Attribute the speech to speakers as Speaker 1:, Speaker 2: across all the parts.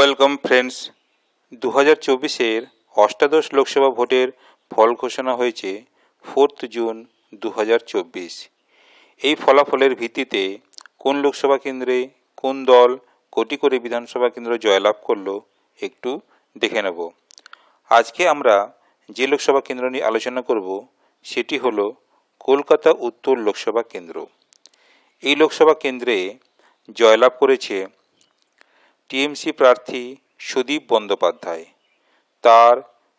Speaker 1: Welcome friends. 2024-এর অষ্টাদশ লোকসভা ভোটের ফল ঘোষণা হয়েছে 4 জুন 2024। এই ফলাফলের ভিত্তিতে কোন লোকসভা কেন্দ্রে কোন দল কোটি করে বিধানসভা কেন্দ্র জয়লাভ করলো একটু দেখে নেব। আজকে আমরা যে লোকসভা কেন্দ্র নিয়ে আলোচনা করব সেটি হলো কলকাতা উত্তর লোকসভা কেন্দ্র। এই লোকসভা কেন্দ্রে জয়লাভ করেছে টিএমসি প্রার্থী সুদীপ বন্দ্যোপাধ্যায়, তার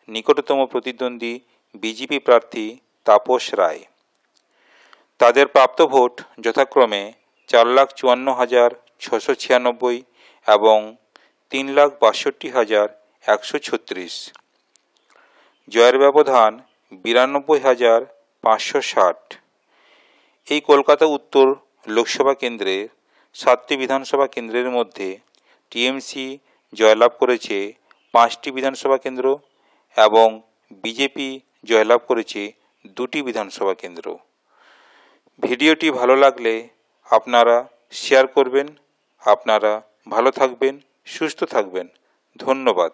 Speaker 1: নিকটতম প্রতিদ্বন্দ্বী বিজেপি প্রার্থী তাপস রায়। তাদের প্রাপ্ত ভোট যথাক্রমে 4,54,696 এবং 3,62,136। জয়ের ব্যবধান 92,560। এই কলকাতা উত্তর লোকসভা কেন্দ্রে 7টি বিধানসভা কেন্দ্রের মধ্যে টিএমসি জয়লাভ করেছে 5টি বিধানসভা কেন্দ্র এবং বিজেপি জয়লাভ করেছে 2টি বিধানসভা কেন্দ্র। ভিডিওটি ভালো লাগলে আপনারা শেয়ার করবেন। আপনারা ভালো থাকবেন, সুস্থ থাকবেন। ধন্যবাদ।